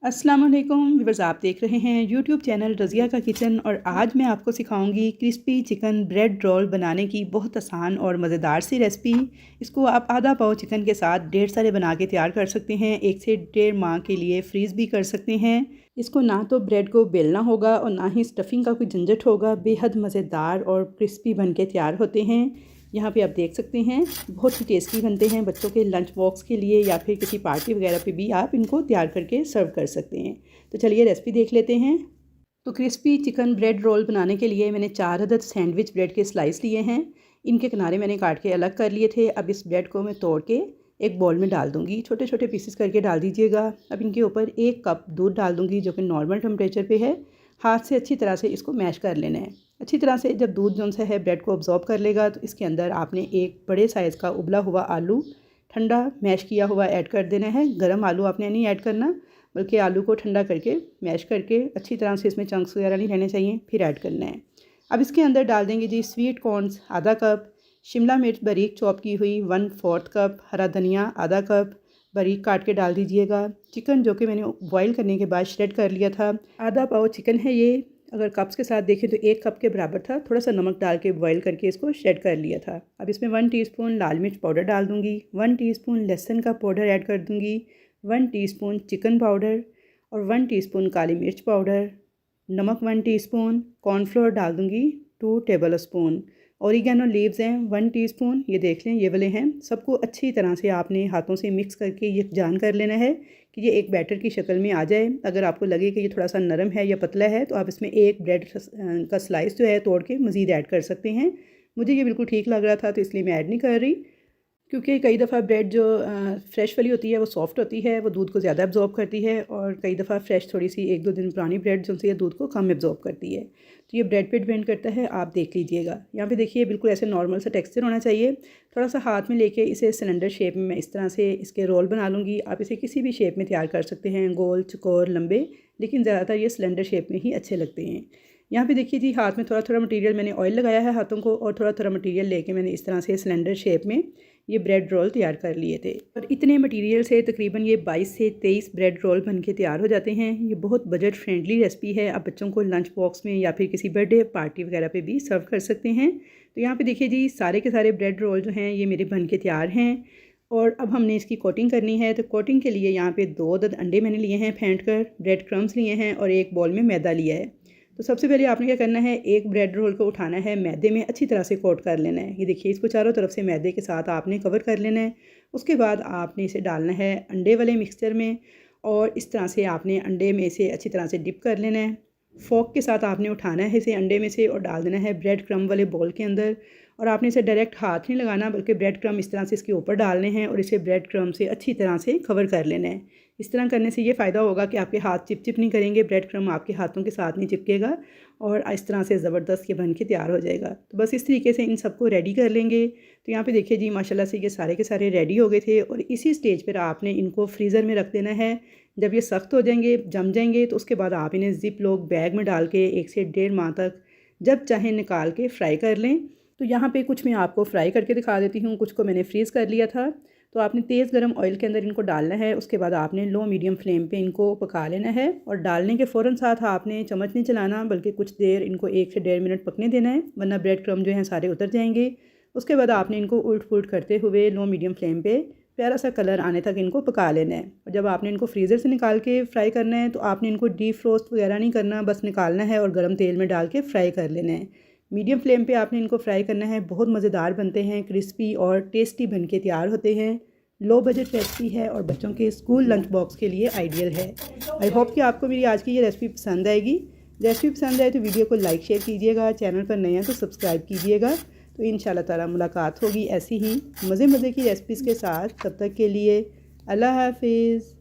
अस्सलाम वालेकुम व्यूअर्स, आप देख रहे हैं यूट्यूब चैनल रज़िया का किचन। और आज मैं आपको सिखाऊंगी क्रिस्पी चिकन ब्रेड रोल बनाने की बहुत आसान और मज़ेदार सी रेसिपी। इसको आप आधा पाव चिकन के साथ ढेर सारे बना के तैयार कर सकते हैं। 1 से 1.5 माह के लिए फ्रीज़ भी कर सकते हैं। इसको ना तो ब्रेड को बेलना होगा और ना ही स्टफिंग का कोई झंझट होगा। बेहद मज़ेदार और क्रिस्पी बन के तैयार होते हैं। यहाँ पे आप देख सकते हैं बहुत ही टेस्टी बनते हैं। बच्चों के लंच बॉक्स के लिए या फिर किसी पार्टी वगैरह पे भी आप इनको तैयार करके सर्व कर सकते हैं। तो चलिए रेसिपी देख लेते हैं। तो क्रिस्पी चिकन ब्रेड रोल बनाने के लिए मैंने 4 अदद सैंडविच ब्रेड के स्लाइस लिए हैं। इनके किनारे मैंने काट के अलग कर लिए थे। अब इस ब्रेड को मैं तोड़ के एक बाउल में डाल दूँगी। छोटे छोटे पीसेस करके डाल दीजिएगा। अब इनके ऊपर 1 कप दूध डाल दूँगी जो कि नॉर्मल टेम्परेचर पे है। हाथ से अच्छी तरह से इसको मैश कर लेना है। अच्छी तरह से जब दूध जो सा है ब्रेड को अब्जॉर्ब कर लेगा तो इसके अंदर आपने एक बड़े साइज़ का उबला हुआ आलू ठंडा मैश किया हुआ ऐड कर देना है। गर्म आलू आपने नहीं ऐड करना, बल्कि आलू को ठंडा करके मैश करके अच्छी तरह से इसमें चंक्स वगैरह नहीं रहने चाहिए, फिर ऐड करना है। अब इसके अंदर डाल देंगे जी स्वीट कॉर्नस आधा कप, शिमला मिर्च बारीक चॉप की हुई 1/4 कप, हरा धनिया आधा कप बारीक काट के डाल दीजिएगा। चिकन जो कि मैंने बॉईल करने के बाद श्रेड कर लिया था, आधा पाव चिकन है ये। अगर कप्स के साथ देखें तो 1 कप के बराबर था। थोड़ा सा नमक डाल के बॉईल करके इसको श्रेड कर लिया था। अब इसमें 1 टीस्पून लाल मिर्च पाउडर डाल दूँगी, 1 टीस्पून लहसुन का पाउडर ऐड कर दूँगी, 1 टीस्पून चिकन पाउडर और 1 टीस्पून काली मिर्च पाउडर, नमक 1 टीस्पून, कॉर्नफ्लोर डाल दूँगी 2 टेबल स्पून, ओरिगेनो लीव्स हैं 1 टीस्पून। ये देख लें ये वाले हैं। सबको अच्छी तरह से आपने हाथों से मिक्स करके ये जान कर लेना है कि ये एक बैटर की शक्ल में आ जाए। अगर आपको लगे कि ये थोड़ा सा नरम है या पतला है तो आप इसमें एक ब्रेड का स्लाइस जो है तोड़ के मज़ीद ऐड कर सकते हैं। मुझे ये बिल्कुल ठीक लग रहा था तो इसलिए मैं ऐड नहीं कर रही, क्योंकि कई दफ़ा ब्रेड जो फ्रेश वाली होती है वो सॉफ्ट होती है, वो दूध को ज़्यादा एब्जॉर्ब करती है। और कई दफ़ा फ्रेश थोड़ी सी 1-2 दिन पुरानी ब्रेड जो है दूध को कम एब्जॉर्ब करती है। तो ये ब्रेड पे डिपेंड करता है, आप देख लीजिएगा। यहाँ पे देखिए बिल्कुल ऐसे नॉर्मल सा टेक्सचर होना चाहिए। थोड़ा सा हाथ में लेके इसे सिलेंडर शेप में मैं इस तरह से इसके रोल बना लूँगी। आप इसे किसी भी शेप में तैयार कर सकते हैं, गोल, चौकोर, लंबे, लेकिन ज़्यादातर ये सिलेंडर शेप में ही अच्छे लगते हैं। यहाँ पे देखिए जी हाथ में थोड़ा थोड़ा मटेरियल मैंने ऑयल लगाया है हाथों को, और थोड़ा थोड़ा मटेरियल लेके मैंने इस तरह से सिलेंडर शेप में ये ब्रेड रोल तैयार कर लिए थे। और इतने मटेरियल से तकरीबन ये 22 से 23 ब्रेड रोल बन के तैयार हो जाते हैं। ये बहुत बजट फ्रेंडली रेसिपी है। आप बच्चों को लंच बॉक्स में या फिर किसी बर्थडे पार्टी वगैरह पे भी सर्व कर सकते हैं। तो यहाँ पे देखिए जी सारे के सारे ब्रेड रोल जो हैं ये मेरे बन के तैयार हैं। और अब हमने इसकी कोटिंग करनी है। तो कोटिंग के लिए यहाँ पे 2 अदद अंडे मैंने लिए हैं फेंट कर, ब्रेड क्रम्स लिए हैं और एक बॉल में मैदा लिया है। तो सबसे पहले आपने क्या करना है, एक ब्रेड रोल को उठाना है, मैदे में अच्छी तरह से कोट कर लेना है। ये देखिए इसको चारों तरफ से मैदे के साथ आपने कवर कर लेना है। उसके बाद आपने इसे डालना है अंडे वाले मिक्सचर में, और इस तरह से आपने अंडे में से अच्छी तरह से डिप कर लेना है। फोक के साथ आपने उठाना है इसे अंडे में से और डाल देना है ब्रेड क्रम वाले बॉल के अंदर। और आपने इसे डायरेक्ट हाथ नहीं लगाना, बल्कि ब्रेड क्रम इस तरह से इसके ऊपर डालने हैं और इसे ब्रेड क्रम से अच्छी तरह से कवर कर लेना है। इस तरह करने से ये फ़ायदा होगा कि आपके हाथ चिप चिप नहीं करेंगे, ब्रेड क्रम आपके हाथों के साथ नहीं चिपकेगा और इस तरह से ज़बरदस्त ये बन के तैयार हो जाएगा। तो बस इस तरीके से इन सबको रेडी कर लेंगे। तो यहाँ पे देखिए जी माशाल्लाह से ये सारे के सारे रेडी हो गए थे। और इसी स्टेज पर आपने इनको फ्रीज़र में रख देना है। जब ये सख्त हो जाएंगे, जम जाएंगे, तो उसके बाद आप इन्हें ज़िप लॉक बैग में डाल के 1 से 1.5 माह तक जब चाहें निकाल के फ्राई कर लें। तो यहाँ पे कुछ मैं आपको फ्राई करके दिखा देती हूँ, कुछ को मैंने फ्रीज़ कर लिया था। तो आपने तेज़ गरम ऑयल के अंदर इनको डालना है। उसके बाद आपने लो मीडियम फ्लेम पे इनको पका लेना है। और डालने के फ़ौरन साथ आपने चम्मच नहीं चलाना, बल्कि कुछ देर इनको 1 से 1.5 मिनट पकने देना है, वरना ब्रेड क्रम जो हैं सारे उतर जाएंगे। उसके बाद आपने इनको उल्ट पुल्ट करते हुए लो मीडियम फ्लेम पे प्यारा सा कलर आने तक इनको पका लेना है। और जब आपने इनको फ्रीज़र से निकाल के फ्राई करना है तो आपने इनको डीप फ्रोस्ट वगैरह नहीं करना, बस निकालना है और गर्म तेल में डाल के फ्राई कर लेना है। मीडियम फ्लेम पे आपने इनको फ्राई करना है। बहुत मज़ेदार बनते हैं, क्रिस्पी और टेस्टी बन के तैयार होते हैं। लो बजट रेसिपी है और बच्चों के स्कूल लंच बॉक्स के लिए आइडियल है। आई होप कि आपको मेरी आज की ये रेसिपी पसंद आएगी। रेसिपी पसंद आए तो वीडियो को लाइक शेयर कीजिएगा, चैनल पर नए हैं तो सब्सक्राइब कीजिएगा। तो इंशाल्लाह ताला मुलाकात होगी ऐसी ही मज़े की रेसिपीज़ के साथ। तब तक के लिए अल्लाह हाफिज़।